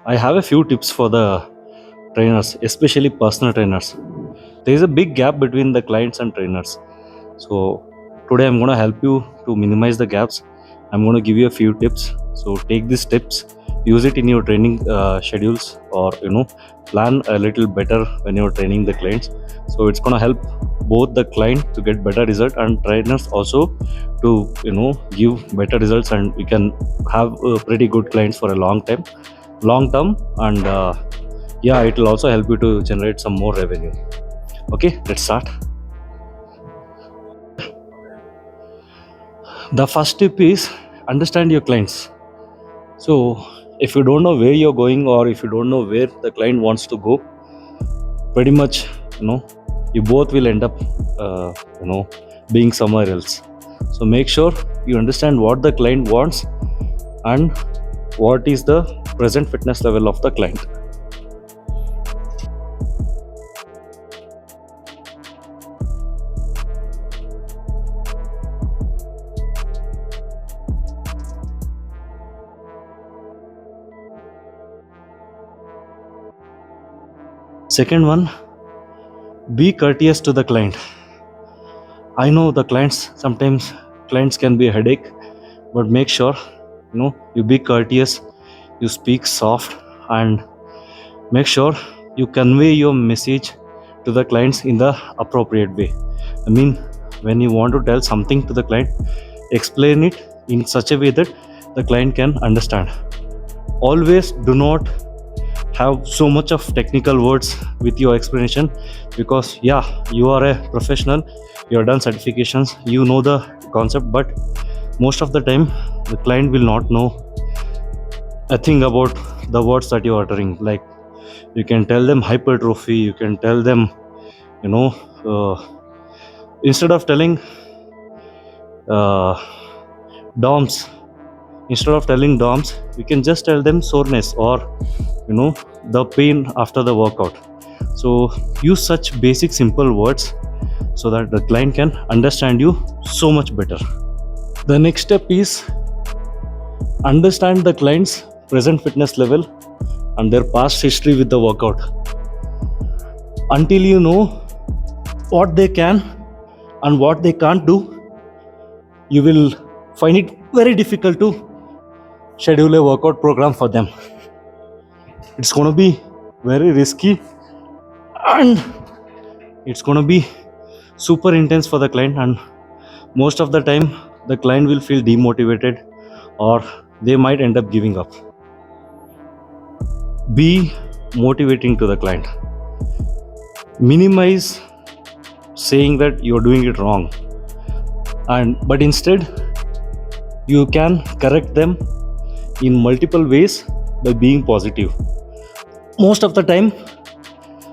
I have a few tips for the trainers, especially personal trainers. There is a big gap between the clients and trainers. So today I'm going to help you to minimize the gaps. I'm going to give you a few tips. So take these tips, use it in your training schedules, or plan a little better when you're training the clients. So it's going to help both the client to get better result and trainers also to give better results, and we can have pretty good clients for a long term, and yeah, it will also help you to generate some more revenue. Okay, let's start. The first tip is understand your clients. So if you don't know where you're going, or if you don't know where the client wants to go, pretty much you both will end up uh, you know being somewhere else. So make sure you understand what the client wants and what is the present fitness level of the client. Second one, be courteous to the client. I know the sometimes clients can be a headache, but make sure you be courteous, you speak soft, and make sure you convey your message to the clients in the appropriate way. I mean, when you want to tell something to the client, explain it in such a way that the client can understand. Always do not have so much of technical words with your explanation, because yeah, you are a professional, you have done certifications, you know the concept, but most of the time the client will not know a thing about the words that you are uttering. Like, you can tell them hypertrophy, you can tell them you know uh, instead of telling uh, DOMs, instead of telling DOMs, you can just tell them soreness, or the pain after the workout. So use such basic simple words so that the client can understand you so much better. The next step is understand the client's present fitness level and their past history with the workout. Until you know what they can and what they can't do, you will find it very difficult to schedule a workout program for them. It's going to be very risky, and it's going to be super intense for the client, and most of the time the client will feel demotivated, or they might end up giving up. Be motivating to the client. Minimize saying that you're doing it wrong, but instead you can correct them in multiple ways by being positive. Most of the time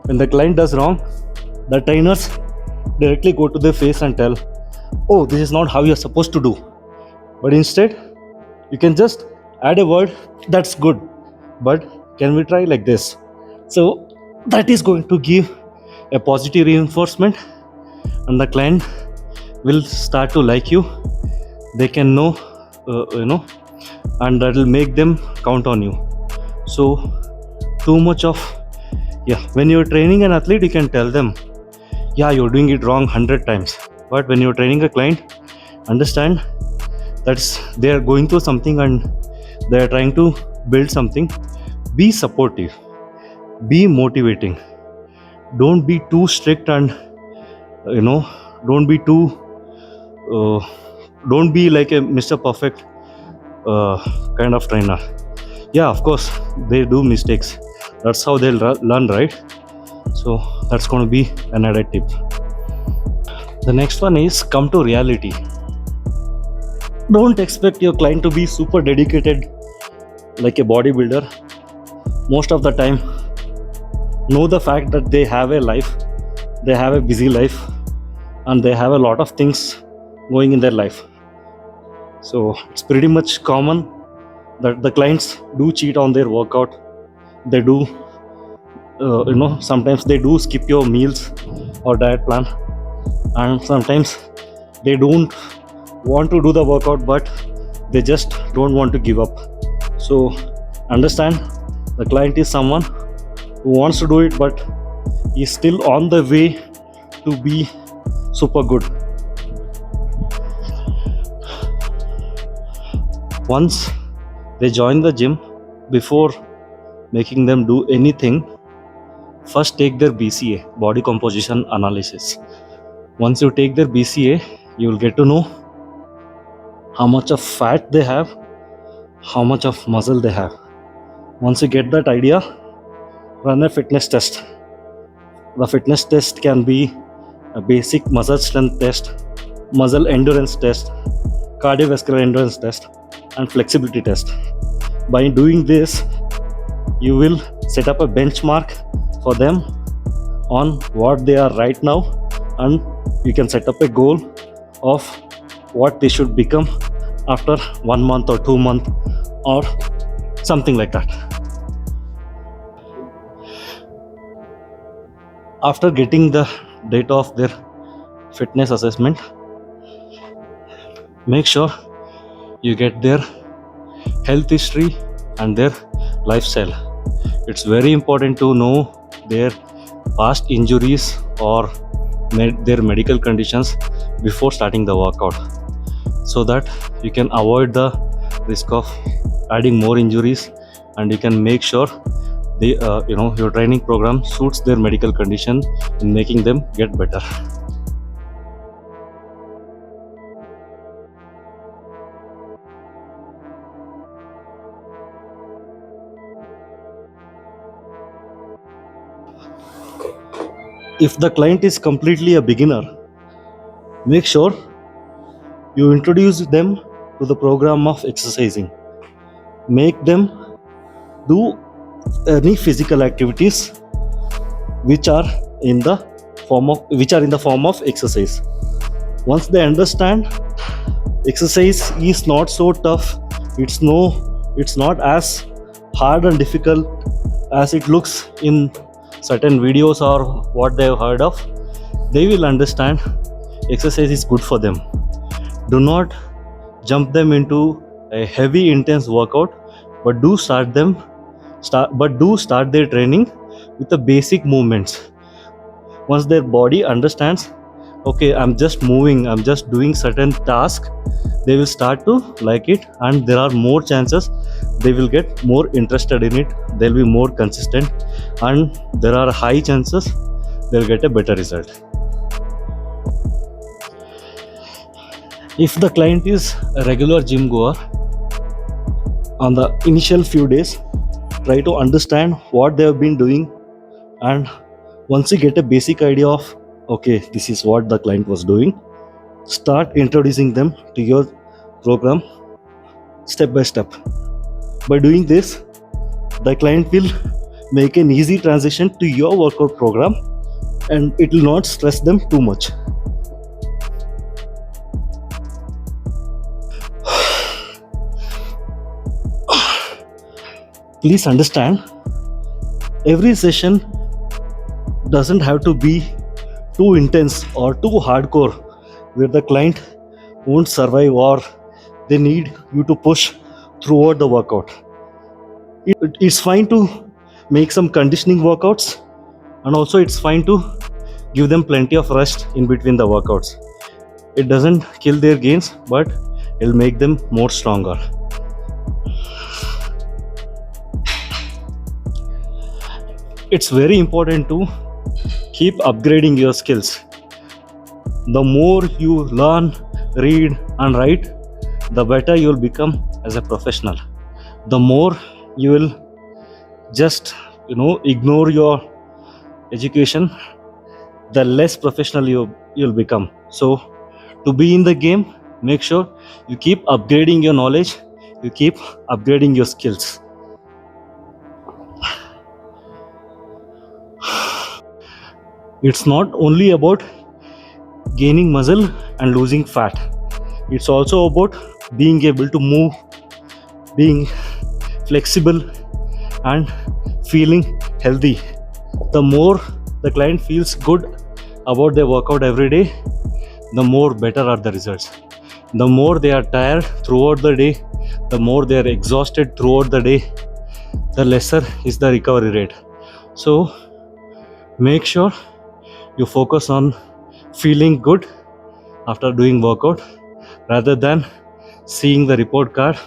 when the client does wrong, the trainers directly go to their face and tell, oh, this is not how you're supposed to do. But instead you can just add a word, that's good, but can we try like this? So that is going to give a positive reinforcement, and the client will start to like you. They can know and that will make them count on you. So too much of, when you're training an athlete, you can tell them, you're doing it wrong 100 times, but when you're training a client, understand that's they are going through something and they are trying to build something. Be supportive, be motivating, don't be too strict, and don't be too don't be like a Mr. Perfect kind of trainer. Of course they do mistakes, that's how they'll learn, right? So that's going to be another tip. The next one is come to reality. Don't expect your client to be super dedicated like a bodybuilder. Most of the time, know the fact that they have a life, they have a busy life, and they have a lot of things going in their life. So it's pretty much common that the clients do cheat on their workout. They do sometimes they do skip your meals or diet plan, and sometimes they don't want to do the workout, but they just don't want to give up. So understand The client is someone who wants to do it, but is still on the way to be super good. Once they join the gym, before making them do anything, first take their BCA, body composition analysis. Once you take their BCA, you will get to know how much of fat they have, how much of muscle they have. Once you get that idea, run a fitness test. The fitness test can be a basic muscle strength test, muscle endurance test, cardiovascular endurance test, and flexibility test. By doing this, you will set up a benchmark for them on what they are right now, and you can set up a goal of what they should become after 1 month or 2 months or something like that. After getting the data of their fitness assessment, make sure you get their health history and their lifestyle. It's very important to know their past injuries or their medical conditions before starting the workout, so that you can avoid the risk of adding more injuries, and you can make sure they your training program suits their medical condition in making them get better. If the client is completely a beginner, make sure you introduce them to the program of exercising. Make them do any physical activities which are in the form of exercise. Once they understand exercise is not so tough, it's not as hard and difficult as it looks in certain videos or what they've heard of, they will understand exercise is good for them. Do not jump them into a heavy intense workout, but do start their training with the basic movements. Once their body understands, okay, I'm just moving, I'm just doing certain tasks, they will start to like it, and there are more chances they will get more interested in it. They'll be more consistent, and there are high chances they'll get a better result. If the client is a regular gym goer, on the initial few days, try to understand what they have been doing, and once you get a basic idea of, okay, this is what the client was doing, start introducing them to your program step by step. By doing this, the client will make an easy transition to your workout program, and it will not stress them too much. Please understand, every session doesn't have to be too intense or too hardcore where the client won't survive or they need you to push throughout the workout. It's fine to make some conditioning workouts, and also it's fine to give them plenty of rest in between the workouts. It doesn't kill their gains, but it'll make them more stronger. It's very important to keep upgrading your skills. The more you learn, read, and write, the better you'll become as a professional. The more you will just ignore your education, the less professional you'll become. So to be in the game, make sure you keep upgrading your knowledge, you keep upgrading your skills. It's not only about gaining muscle and losing fat. It's also about being able to move, being flexible, and feeling healthy. The more the client feels good about their workout every day, the more better are the results. The more they are tired throughout the day, the more they are exhausted throughout the day, the lesser is the recovery rate. So make sure you focus on feeling good after doing workout rather than seeing the report card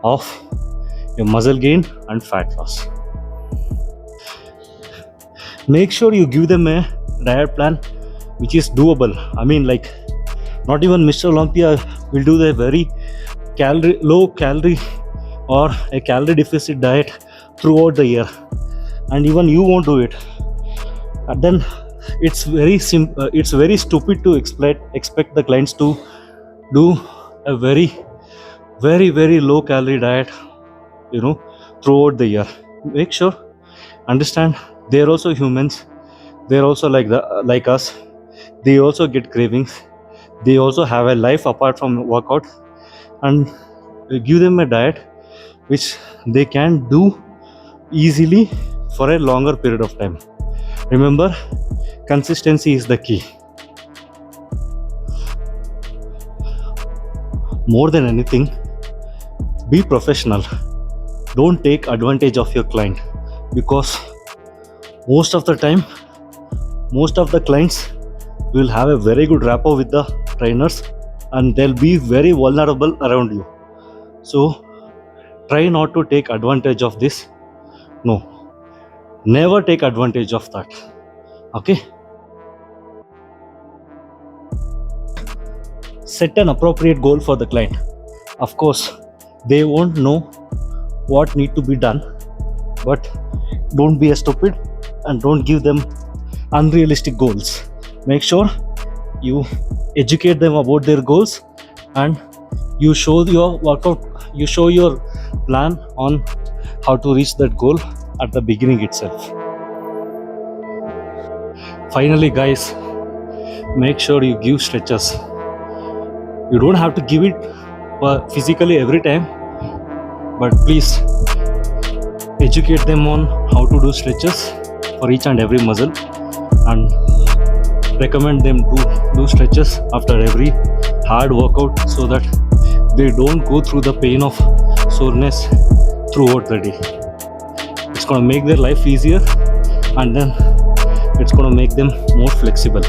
of your muscle gain and fat loss. Make sure you give them a diet plan which is doable. I mean, like, not even Mr. Olympia will do the very low calorie or a calorie deficit diet throughout the year, and even you won't do it. And then it's very it's very stupid to expect the clients to do a very low calorie diet, throughout the year. Make sure, understand, they're also humans. They're also like us. They also get cravings. They also have a life apart from workout, and give them a diet which they can do easily for a longer period of time. Remember, consistency is the key. More than anything, be professional. Don't take advantage of your client, because most of the time, most of the clients will have a very good rapport with the trainers and they'll be very vulnerable around you. So try not to take advantage of this. No, never take advantage of that. Okay? Set an appropriate goal for the client. Of course, they won't know what need to be done, but don't be a stupid and don't give them unrealistic goals. Make sure you educate them about their goals and you show your workout, you show your plan on how to reach that goal at the beginning itself. Finally, guys, make sure you give stretches. You don't have to give it physically every time, but please educate them on how to do stretches for each and every muscle, and recommend them to do stretches after every hard workout so that they don't go through the pain of soreness throughout the day. It's going to make their life easier, and then it's going to make them more flexible.